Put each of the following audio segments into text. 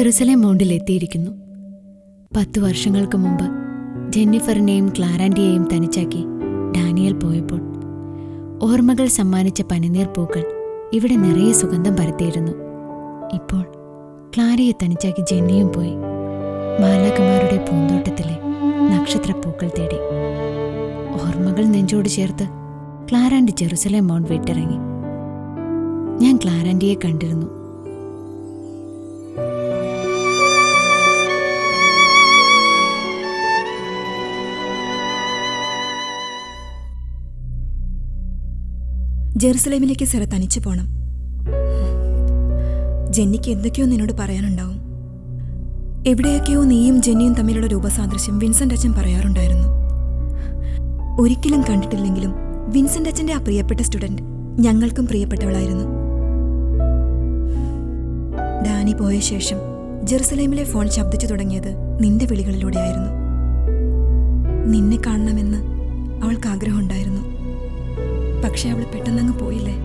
Jerusalem മൗണ്ടിൽ എത്തിയിരിക്കുന്നു. 10 വർഷങ്ങൾക്ക് മുമ്പ് ജെന്നിഫറിനെയും ക്ലാരാൻഡിയെയും തനിച്ചാക്കി ഡാനിയൽ പോയപ്പോൾ ഓർമ്മകൾ സമ്മാനിച്ച പനിനീർ പൂക്കൾ ഇവിടെ നിറയെ സുഗന്ധം പരത്തിയിരുന്നു. ഇപ്പോൾ ക്ലാരയെ തനിച്ചാക്കി ജെന്നിയും പോയി മാലാഖമാരുടെ പൂന്തോട്ടത്തിലെ നക്ഷത്രപ്പൂക്കൾ തേടി. ഓർമ്മകൾ നെഞ്ചോട് ചേർത്ത് ക്ലാരാൻഡി ജെറുസലേം മൗണ്ട് വിട്ടിറങ്ങി. ഞാൻ ക്ലാരാൻഡിയെ കണ്ടിരുന്നു. ജെറുസലേമിലേക്ക് സെറ തനിച്ചു പോണം. ജെന്നിക്ക് എന്തൊക്കെയോ നിന്നോട് പറയാനുണ്ടാവും. എവിടെയൊക്കെയോ നീയും ജെന്നിയും തമ്മിലുള്ള രൂപസാദൃശ്യം വിൻസെന്റ് അച്ഛൻ പറയാറുണ്ടായിരുന്നു. ഒരിക്കലും കണ്ടിട്ടില്ലെങ്കിലും വിൻസെന്റ് അച്ഛൻ്റെ ആ പ്രിയപ്പെട്ട സ്റ്റുഡന്റ് ഞങ്ങൾക്കും പ്രിയപ്പെട്ടവളായിരുന്നു. ഡാനി പോയ ശേഷം ജെറുസലേമിലെ ഫോൺ ശബ്ദിച്ചു തുടങ്ങിയത് നിന്റെ വിളികളിലൂടെയായിരുന്നു. നിന്നെ കാണണമെന്ന് അവൾക്ക് ആഗ്രഹമുണ്ടായിരുന്നു. പക്ഷെ അവൾ പെട്ടെന്നങ്ങ് പോയില്ലേ.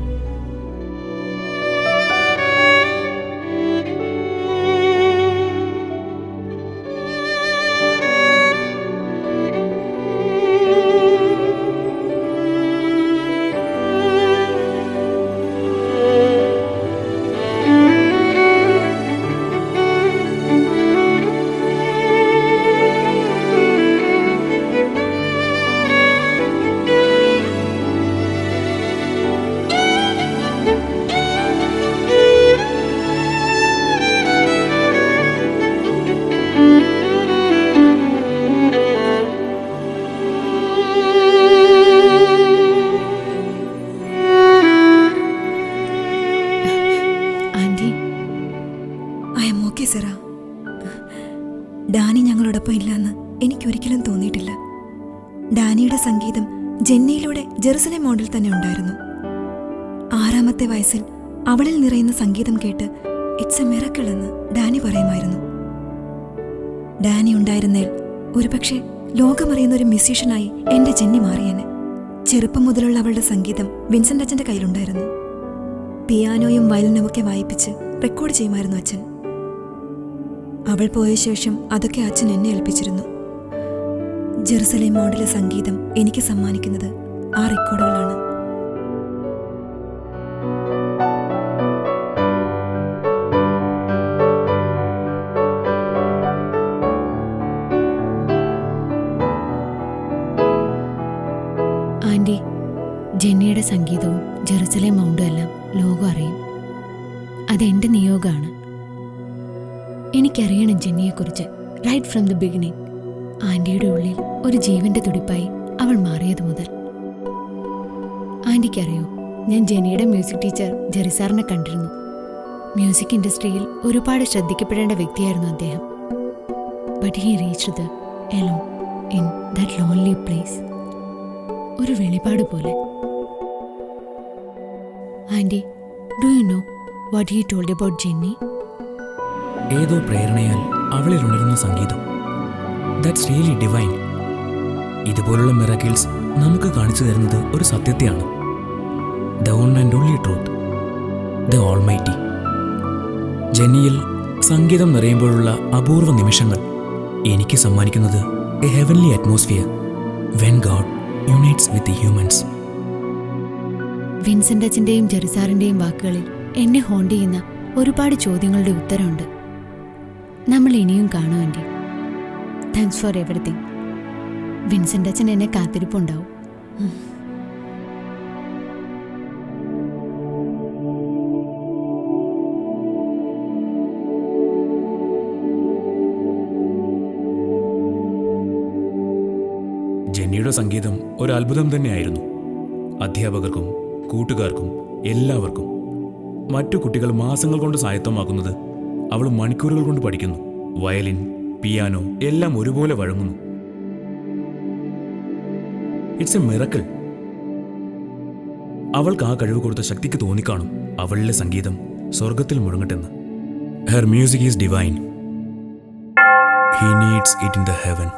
ഡാനി ഞങ്ങളോടൊപ്പം ഇല്ലെന്ന് എനിക്കൊരിക്കലും തോന്നിയിട്ടില്ല. ഡാനിയുടെ സംഗീതം ജെന്നിയിലൂടെ ജെറുസലേം മൗണ്ടിൽ തന്നെ ഉണ്ടായിരുന്നു. 6-ാമത്തെ വയസ്സിൽ അവളിൽ നിറയുന്ന സംഗീതം കേട്ട് ഇറ്റ്സ് എ മിറക്കിൾ എന്ന് ഡാനി പറയുമായിരുന്നു. ഡാനി ഉണ്ടായിരുന്നേൽ ഒരുപക്ഷെ ലോകമറിയുന്ന ഒരു മ്യൂസീഷ്യനായി എൻ്റെ ജെന്നി മാറിയേനെ. ചെറുപ്പം മുതലുള്ള അവളുടെ സംഗീതം വിൻസെന്റ് അച്ഛൻ്റെ കയ്യിലുണ്ടായിരുന്നു. പിയാനോയും വയലിനുമൊക്കെ വായിപ്പിച്ച് റെക്കോർഡ് ചെയ്യുമായിരുന്നു അച്ഛൻ. അവൾ പോയ ശേഷം അതൊക്കെ അച്ഛൻ എന്നെ ഏൽപ്പിച്ചിരുന്നു. ജെറുസലേം മൗണ്ടിലെ സംഗീതം എനിക്ക് സമ്മാനിക്കുന്നത് ആ റെക്കോർഡുകളാണ്. ആൻറ്റി, ജെന്നിയുടെ സംഗീതവും ജെറുസലേം മൗണ്ടും എല്ലാം ലോകം അറിയും. അതെൻ്റെ നിയോഗമാണ്. എനിക്കറിയണം ജെന്നിയെക്കുറിച്ച് റൈറ്റ് ഫ്രം ദി ബിഗിനിങ്. ആൻറ്റിയുടെ ഉള്ളിൽ ഒരു ജീവന്റെ തുടിപ്പായി അവൾ മാറിയത് മുതൽ. ആൻറ്റിക്കറിയോ, ഞാൻ ജെന്നിയുടെ മ്യൂസിക് ടീച്ചർ ജെറിസാറിനെ കണ്ടിരുന്നു. മ്യൂസിക് ഇൻഡസ്ട്രിയിൽ ഒരുപാട് ശ്രദ്ധിക്കപ്പെടേണ്ട വ്യക്തിയായിരുന്നു അദ്ദേഹം. But he reached the alone in that lonely place. ഒരു വെളിപാട് പോലെ. Aunty, do you know what he told about Jenny? ഏതോ പ്രേരണയാൽ അവളിൽ ഉണരുന്ന സംഗീതം. That's really divine. ഇതുപോലുള്ള മിറാക്കിൾസ് നമുക്ക് കാണിച്ചു തരുന്നത് ഒരു സത്യത്തെയാണ്. The one and only truth, the almighty. ജെന്നിയിൽ സംഗീതം നിറയുമ്പോഴുള്ള അപൂർവ നിമിഷങ്ങൾ എനിക്ക് സമ്മാനിക്കുന്നത് a heavenly atmosphere when God unites with humans. Vincent അച്ഛൻ്റെയും ജെറിസാറിൻ്റെയും വാക്കുകളിൽ എന്നെ ഹോണ്ട് ചെയ്യുന്ന ഒരുപാട് ചോദ്യങ്ങളുടെ ഉത്തരമുണ്ട്. നമ്മൾ ഇനിയും കാണും aunty. Thanks for everything. Vincent അച്ഛൻ എന്നെ കാത്തിരിപ്പുണ്ടാവും. ജെന്നിയുടെ സംഗീതം ഒരു അത്ഭുതം തന്നെയായിരുന്നു. അധ്യാപകർക്കും കൂട്ടുകാർക്കും എല്ലാവർക്കും. മറ്റു കുട്ടികൾ മാസങ്ങൾ കൊണ്ട് സ്വായത്തമാക്കുന്നത് അവൾ മണിക്കൂറുകൾ കൊണ്ട് പഠിക്കുന്നു. വയലിൻ, പിയാനോ എല്ലാം ഒരുപോലെ വഴങ്ങുന്നു. It's A miracle. അവൾക്ക് ആ കഴിവ് കൊടുത്ത ശക്തിക്ക് തോന്നിക്കാണും അവളിലെ സംഗീതം സ്വർഗത്തിൽ മുഴങ്ങട്ടെന്ന്. Her music is divine. He needs it in the heaven.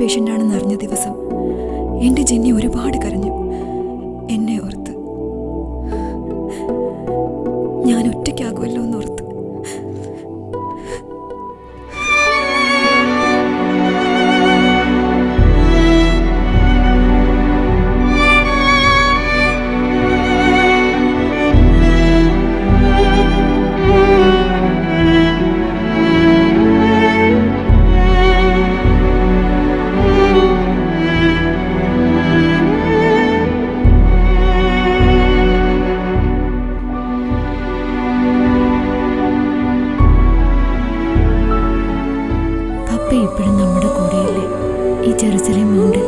പേഷ്യൻ്റാണെന്ന് അറിഞ്ഞ ദിവസം എൻ്റെ ജെന്നി ഒരുപാട് കരഞ്ഞു. എന്നെ ഓർത്ത്, ഞാൻ ഒറ്റയ്ക്കാകുമല്ലോ എന്നോർത്ത്. പപ്പ ഇപ്പോഴും നമ്മുടെ കൂടെയില്ലേ ഈ ജെറുസലേം മൗണ്ടിൽ?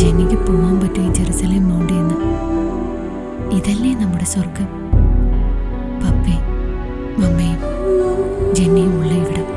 ജെന്നിക്ക് പോവാൻ പറ്റും ഈ ജെറുസലേം മൗണ്ടിൽ നിന്ന്. ഇതല്ലേ നമ്മുടെ സ്വർഗം? പപ്പയും മമ്മയും ജെന്നിയും ഉള്ള ഇവിടം.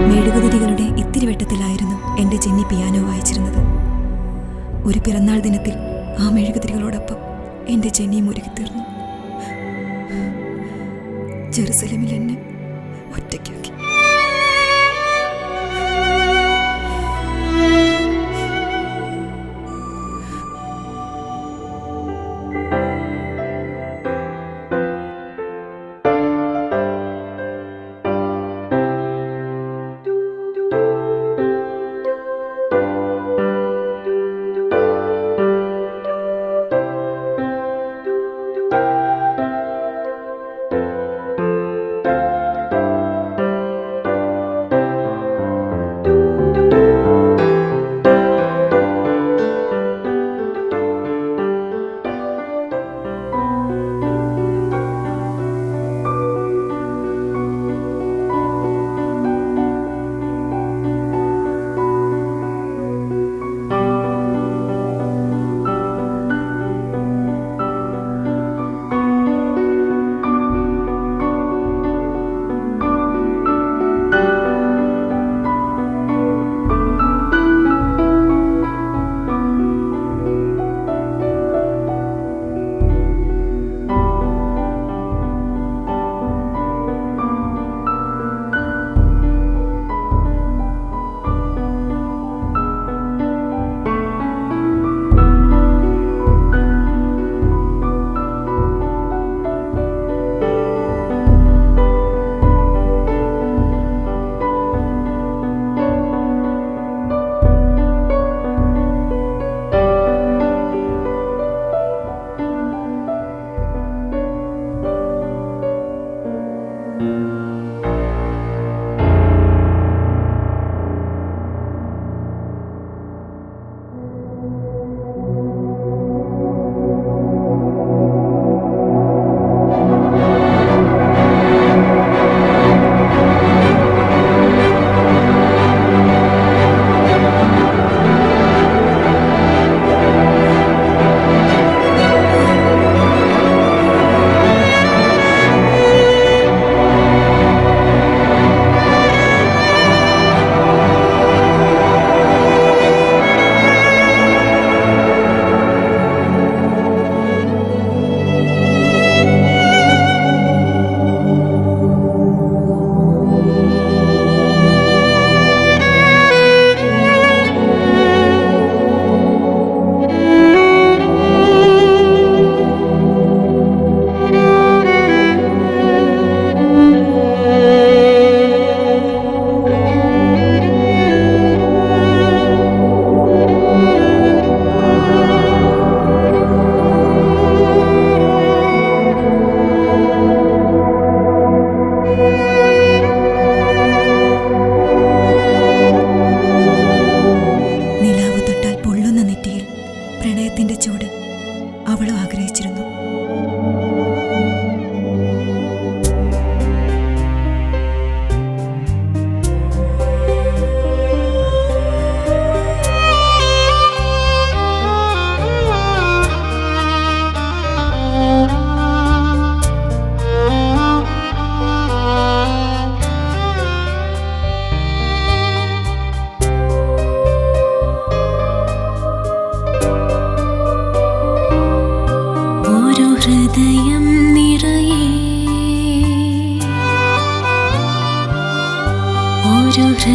മെഴുകുതിരികളുടെ ഇത്തിരിവെട്ടത്തിലായിരുന്നു എൻ്റെ ജെന്നി പിയാനോ വായിച്ചിരുന്നത്. ഒരു പിറന്നാൾ ദിനത്തിൽ ആ മെഴുകുതിരികളോടൊപ്പം എൻ്റെ ജെന്നിയും ഒരുക്കിത്തീർന്നു. ജെറുസലേമിൽ എന്നെ ഒറ്റയ്ക്കാക്കി.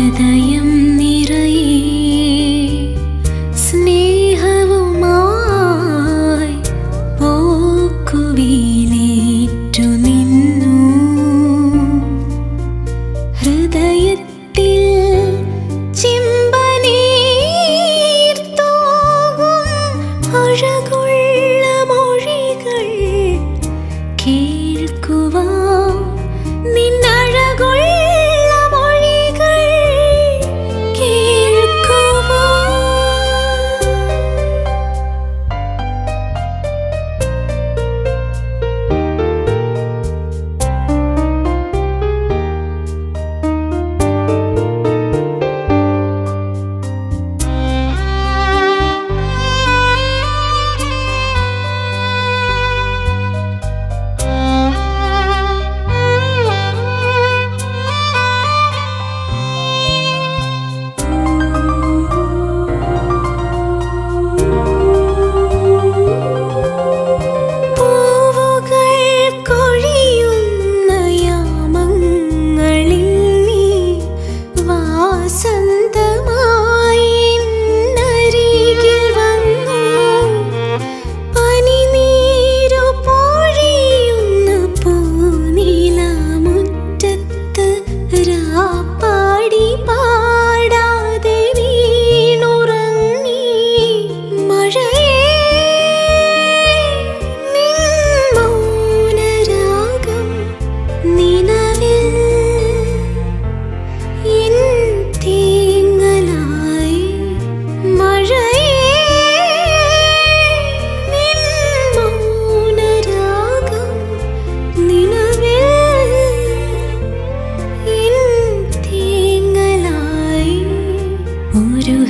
ഹൃദയം നിറയെ സ്നേഹവുമായി പോക്കുവിലേറ്റു നിന്നു. ഹൃദയത്തിൽ ചിമ്പനീർത്തോകും അഴകുള്ള മൊഴികൾ കേൾക്കുവാൻ, നിന്നഴകുള്ള മൊഴികൾ കേൾക്കുവാൻ.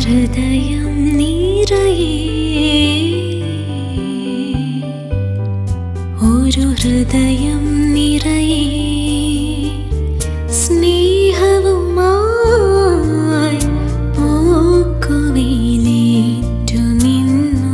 ഹൃദയം നിറയെ, ഒരു ഹൃദയം നിറയെ സ്നേഹവുമായി പോക്കുവിലേറ്റു നിന്നു.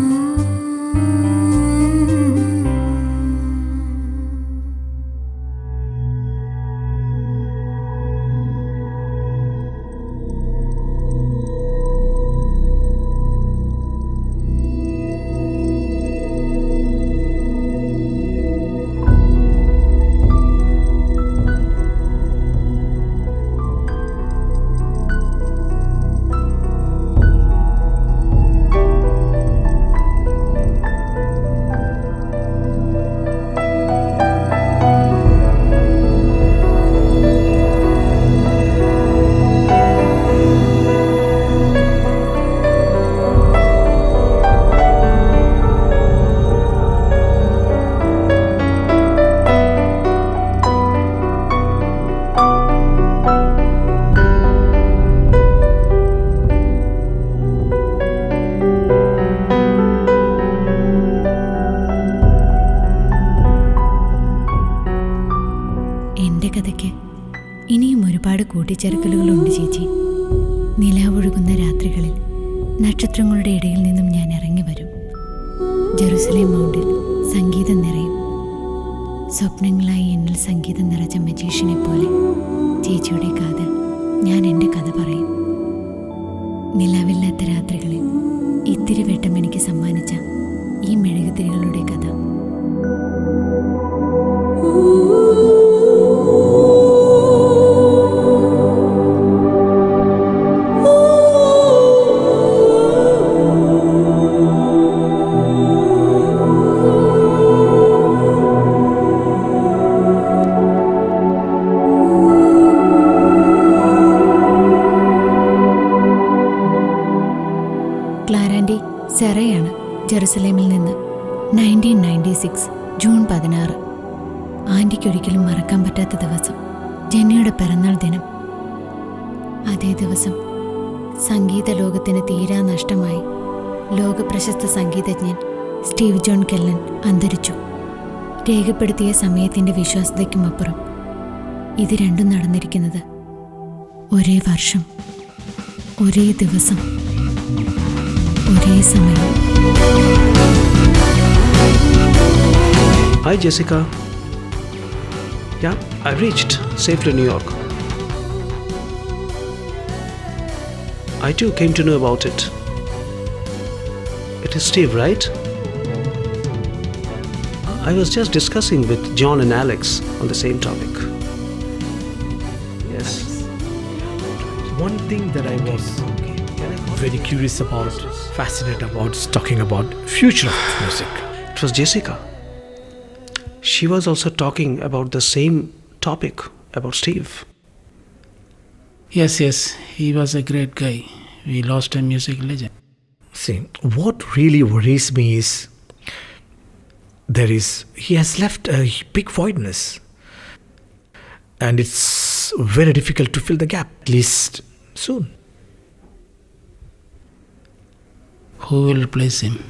എൻ്റെ കഥയ്ക്ക് ഇനിയും ഒരുപാട് കൂട്ടിച്ചേർക്കലുകളുണ്ട് ചേച്ചി. നിലാവൊഴുകുന്ന രാത്രികളിൽ നക്ഷത്രങ്ങളുടെ ഇടയിൽ നിന്നും ഞാൻ ഇറങ്ങി വരും. ജെറുസലേം മൗണ്ടിൽ സംഗീതം നിറയും. സ്വപ്നങ്ങളായി എന്നിൽ സംഗീതം നിറച്ച മജീഷ്യനെ പോലെ ചേച്ചിയുടെ കാതിൽ ഞാൻ എൻ്റെ കഥ പറയും. നിലാവില്ലാത്ത രാത്രികളിൽ ഇത്തിരി വെട്ടം എനിക്ക് സമ്മാനിച്ച ഈ മെഴുകുതിരികളുടെ കഥ. ക്ലാരാൻഡി സെറയാണ് ജെറുസലേമിൽ നിന്ന്. 1996 ജൂൺ 16. ആൻറ്റിക്കൊരിക്കലും മറക്കാൻ പറ്റാത്ത ദിവസം, ജെന്നിയുടെ പിറന്നാൾ ദിനം. അതേ ദിവസം സംഗീത ലോകത്തിന് തീരാ നഷ്ടമായി ലോകപ്രശസ്ത സംഗീതജ്ഞൻ സ്റ്റീവ് ജോൺ കെല്ലൻ അന്തരിച്ചു. രേഖപ്പെടുത്തിയ സമയത്തിൻ്റെ വിശ്വാസ്യതയ്ക്കുമപ്പുറം ഇത് രണ്ടും നടന്നിരിക്കുന്നത് ഒരേ വർഷം, ഒരേ ദിവസം, ഒരേ സമയം. Hi Jessica. Yeah, I reached safely New York. I too came to know about it. It is Steve, right? I was just discussing with John and Alex on the same topic. Yes. One thing that I was very curious about, fascinated about, is talking about future of music. It was Jessica. She was also talking about the same topic about Steve. Yes, he was a great guy. We lost a music legend. See, what really worries me is he has left a big voidness, and it's very difficult to fill the gap, at least soon. Who will replace him?